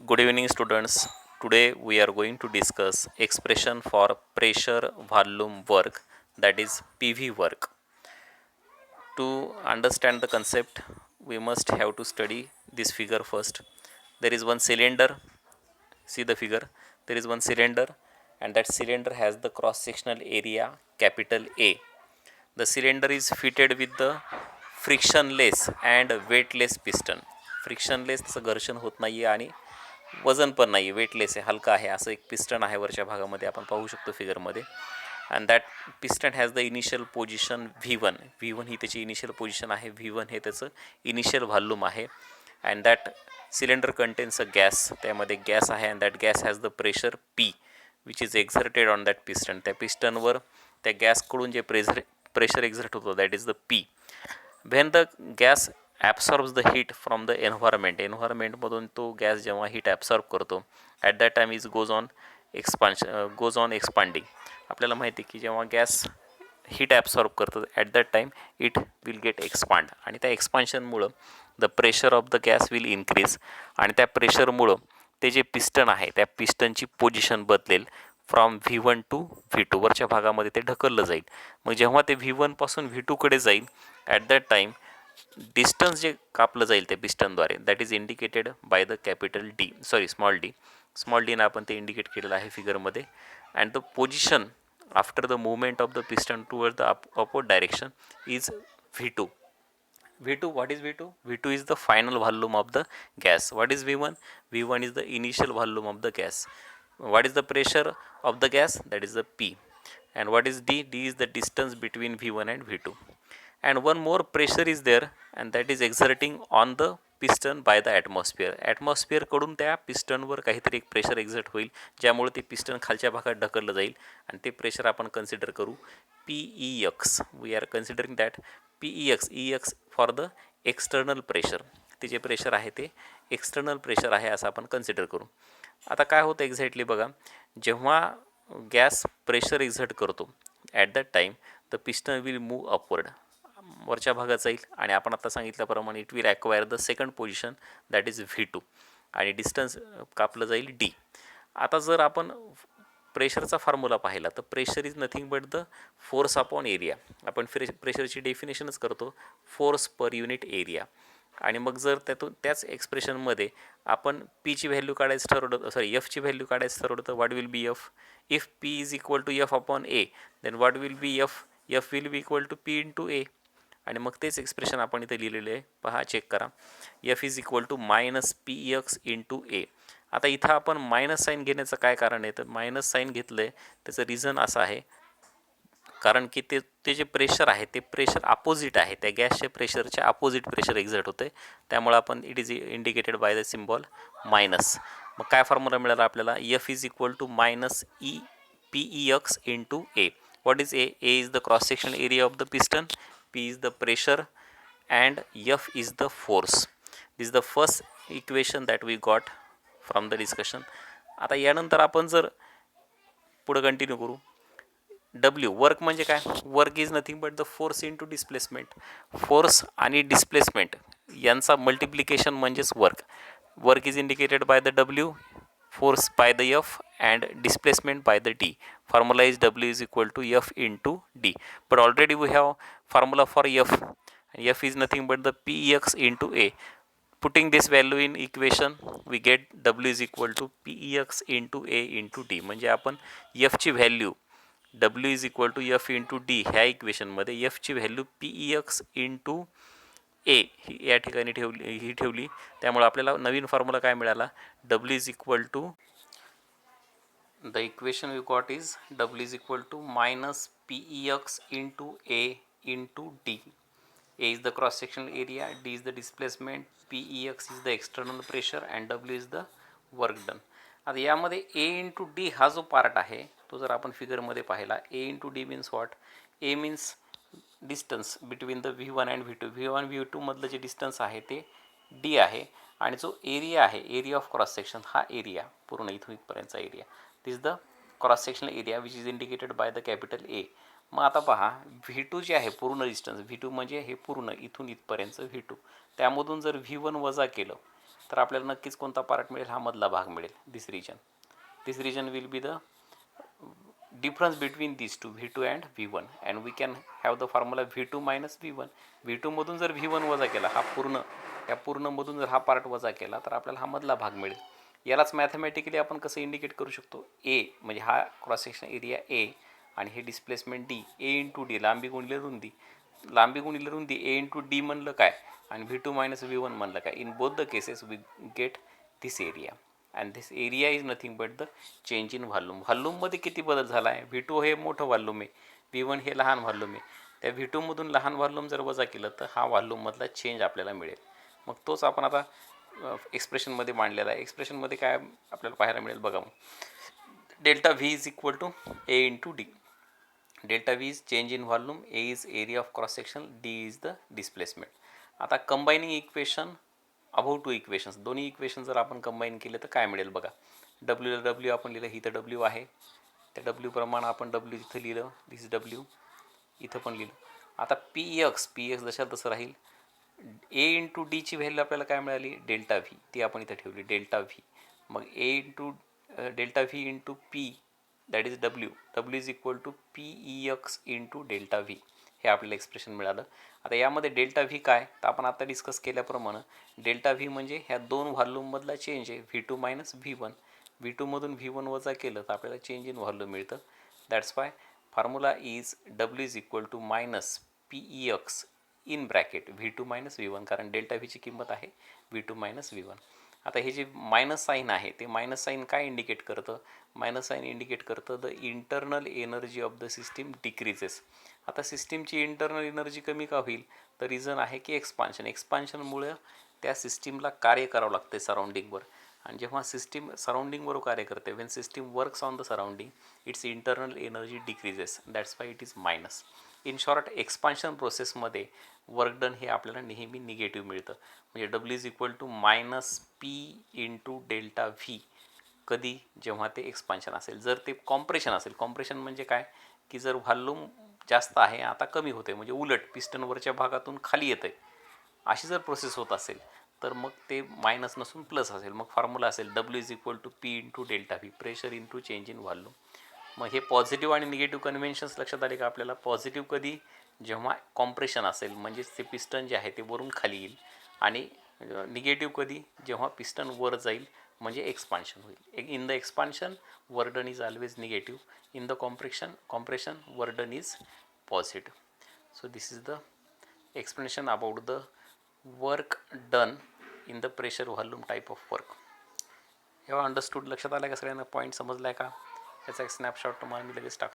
Good evening, students. Today we are going to discuss expression for pressure volume work, that is PV work. To understand the concept, we must have to study this figure first. There is one cylinder. See the figure. There is one cylinder, and that cylinder has the cross sectional area capital A. The cylinder is fitted with the frictionless and weightless piston. Frictionless तसं घर्षण होत नाही आहे आणि वजन पण नाही, weightless आहे, हलका आहे, असं एक पिस्टन आहे वरच्या भागामध्ये आपण पाहू शकतो फिगरमध्ये. And that piston has the initial position V1 ही त्याची इनिशियल पोझिशन आहे. V1 हे त्याचं इनिशियल व्हॉल्यूम आहे. And that cylinder contains a gas, त्यामध्ये गॅस आहे. And that gas has the pressure P which is exerted on that piston. त्या पिस्टनवर त्या गॅसकडून जे प्रेशर एक्झर्ट होतं that is the P. When the gas absorbs the heat from the एन्व्हायरमेंटमधून तो गॅस जेव्हा हीट ॲब्सॉर्ब करतो at that time is goes on expanding. आपल्याला माहिती आहे की जेव्हा गॅस हीट ॲब्सॉर्ब करतो at that time it will get expand, आणि त्या एक्सपान्शनमुळं the pressure of the gas will increase, आणि त्या प्रेशरमुळं ते जे पिस्टन आहे त्या पिस्टनची पोझिशन बदलेल फ्रॉम V1 टू V2. वरच्या भागामध्ये ते ढकललं जाईल. मग जेव्हा ते V1 पासून V2कडे जाईल ॲट दॅट टाईम डिस्टन्स जे कापलं जाईल त्या पिस्टनद्वारे that is indicated by the capital D, small डीनं आपण ते इंडिकेट केलेलं आहे फिगरमध्ये. And the position after the movement of the piston toward the upward direction is V2. What is V2? V2 is the final volume of the gas. What is V1? V1 is the initial volume of the gas. What is the pressure of the gas? That is the P. And what is D? D is the distance between V1 and V2. And one more pressure is there, and that is exerting on the piston by the ॲटमॉस्फिअरकडून त्या पिस्टनवर काहीतरी एक pressure exert होईल, ज्यामुळे ते piston खालच्या भागात ढकललं जाईल. आणि ते प्रेशर आपण कन्सिडर करू PEX. We are considering that PEX for the external pressure. ते जे प्रेशर आहे ते एक्सटर्नल प्रेशर आहे असं आपण कन्सिडर करू. आता काय होतं एक्झॅक्टली बघा, जेव्हा गॅस प्रेशर एक्झर्ट करतो at that time the piston will move upward, वरच्या भागात जाईल, आणि आपण आता सांगितल्याप्रमाणे it will acquire the second position that is V2, आणि डिस्टन्स कापलं जाईल D. आता जर आपण प्रेशरचा फॉर्म्युला पाहिला तर pressure is nothing but the force upon area. आपण प्रेशरची डेफिनेशनच करतो फोर्स पर युनिट एरिया. आणि मग जर त्याच एक्सप्रेशनमध्ये आपण पीची व्हॅल्यू काढायचं ठरवलं, एफची व्हॅल्यू काढायचं ठरवलं, तर what will be F? If P is equal to F upon A, then what will be F? F will be equal to P into A. आणि मग तेच एक्सप्रेशन आपण इथे लिहिलेलं आहे, पहा, चेक करा. F is equal to minus PEX into A. आता इथं आपण मायनस साईन घेण्याचं काय कारण आहे? तर मायनस साईन घेतलं आहे त्याचं रिझन असं आहे, कारण की ते जे प्रेशर आहे ते प्रेशर अपोजिट आहे, त्या गॅसच्या प्रेशरच्या अपोजिट प्रेशर एक्झर्ट होते, त्यामुळे आपण it is indicated by the symbol minus. मग काय फॉर्म्युला मिळाला आपल्याला? F is equal to minus PEX into A. What is A? A is the cross sectional area of the piston, P is the pressure, and F is the force. This is the first equation that we got from the discussion. आता यानंतर आपण जर पुढे continue करू, W work म्हणजे काय? Work is nothing but the force into displacement. Force आणि displacement यांचा मल्टिप्लिकेशन म्हणजेच work. Work is indicated by the W, force by the F, and displacement by the D. Formula is W is equal to F into D. But already we have formula for F, and F is nothing but the PEX into A. Putting this value in equation, we get W is equal to PEX into A into D. म्हणजे आपण F ची value W is equal to F into D ह्या इक्वेशनमध्ये F ची value PEX into ए ही या ठिकाणी ठेवली. त्यामुळे आपल्याला नवीन फॉर्म्युला काय मिळाला? W is equal to, the equation we got is W is equal to minus PEX into A into D. A is the cross sectional area, D is the displacement, PEX is the external pressure, and W is the work done. आता यामध्ये ए into D हा जो part आहे तो जर आपण फिगरमध्ये पाहिला, A into D means what? A means distance between the V1 and V2. V1 V2 मधलं जे डिस्टन्स आहे ते D आहे, आणि जो एरिया आहे, एरिया ऑफ क्रॉस सेक्शन, हा एरिया पूर्ण इथून इथपर्यंतचा area, this is the cross sectional area which is indicated by the capital A. मग आता पहा, V2 जे आहे पूर्ण डिस्टन्स, V2 म्हणजे हे पूर्ण इथून इथपर्यंतचं V2, त्यामधून जर V1 वजा केलं तर आपल्याला नक्कीच कोणता पार्ट मिळेल, हा मधला भाग मिळेल. This region will be the difference between these two, V2 and V1, and we can have the formula V2 minus V1. V2 मधून जर V1 वजा केला, हा पूर्ण मधून जर हा पार्ट वजा केला तर आपल्याला हा मधला भाग मिळेल. यालाच मॅथमॅटिकली आपण कसं इंडिकेट करू शकतो, ए म्हणजे हा क्रॉस सेक्शन एरिया ए आणि हे डिस्प्लेसमेंट डी, ए इंटू डी, लांबी गुणिले रुंदी, ए इंटू डी म्हणलं काय आणि V2 मायनस V1 म्हणलं काय. In both the cases we get this area, and this area is nothing but the change in volume. व्हॉल्यूममध्ये किती बदल झाला आहे, V2 हे मोठं व्हॉल्यूम आहे, V1 हे लहान व्हॉल्यूम आहे. त्या V2 मधून लहान व्हॉल्यूम जर वजा केलं तर हा व्हॉल्यूममधला चेंज आपल्याला मिळेल. मग तोच आपण आता एक्सप्रेशनमध्ये मांडलेला आहे. एक्सप्रेशनमध्ये काय आपल्याला पाहायला मिळेल बघा. मग delta V is equal to A into D. Delta V is change in volume, A is area of cross section, D is the displacement. आता combining equation about two equations, दोन्ही इक्वेशन जर आपण कंबाईन केले तर काय मिळेल बघा. W आपण लिहिलं, इथं डब्ल्यू आहे, त्या डब्ल्यू प्रमाणे आपण डब्ल्यू इथं लिहिलं, दिस डब्ल्यू इथं पण लिहिलं. आता पी एक्स जशा तसं राहील. ए इंटू डीची व्हॅल्यू आपल्याला काय मिळाली, डेल्टा व्ही, ती आपण इथं ठेवली डेल्टा व्ही. मग A into delta V into P that is W is equal to P E X into delta V, हे आपल्याला एक्सप्रेशन मिळालं. आता यामध्ये डेल्टा व्ही काय, तर आपण आता डिस्कस केल्याप्रमाणे डेल्टा व्ही म्हणजे ह्या दोन व्हॉल्यूममधला चेंज आहे, V2 मायनस V1. V2 मधून V1 वजा केलं तर आपल्याला चेंज इन व्हॉल्यूम मिळतं. That's why formula is W is equal to minus P E X in bracket V2 minus V1, कारण डेल्टा व्हीची किंमत आहे V2 मायनस V1. आता हे जे मायनस साईन आहे ते मायनस साईन काय इंडिकेट करतं, मायनस साईन इंडिकेट करतं the internal energy of the system decreases. आता सिस्टीमची इंटरनल एनर्जी कमी का होईल, तर रिझन आहे की एक्सपान्शनमुळे त्या सिस्टीमला कार्य करावं लागते सराउंडिंगवर. आणि जेव्हा सिस्टीम सराउंडिंगवर कार्य करते, when system works on the surrounding, its internal energy decreases, that's why it is minus. In short, expansion प्रोसेसमध्ये वर्क डन हे आपल्याला नेहमी निगेटिव्ह मिळतं. म्हणजे W is equal to minus P into delta V. कधी, जेव्हा ते एक्सपान्शन असेल. जर ते कॉम्प्रेशन असेल, कॉम्प्रेशन म्हणजे काय की जर व्हॉल्यूम जास्त आहे आता कमी होते, म्हणजे उलट पिस्टनवरच्या भागातून खाली येतं आहे, अशी जर प्रोसेस होत असेल तर मग ते मायनस नसून प्लस असेल. मग फॉर्म्युला असेल W is equal to P into delta V, pressure into change in volume. मग हे पॉझिटिव्ह आणि निगेटिव्ह कन्व्हेन्शन्स लक्षात आले का आपल्याला. पॉझिटिव्ह कधी, जेव्हा कॉम्प्रेशन असेल, म्हणजेच ते पिस्टन जे आहे ते वरून खाली येईल. आणि निगेटिव्ह कधी, जेव्हा पिस्टन वर जाईल, म्हणजे एक्सपान्शन होईल. In the expansion work done is always negative, in the compression work done is positive. So this is the explanation about the work done in the pressure volume type of work. हे understood, लक्षात आलं का सगळ्यांना, point समजलाय का, याचा एक snapshot तुम्हाला मी लगेच टाकतो.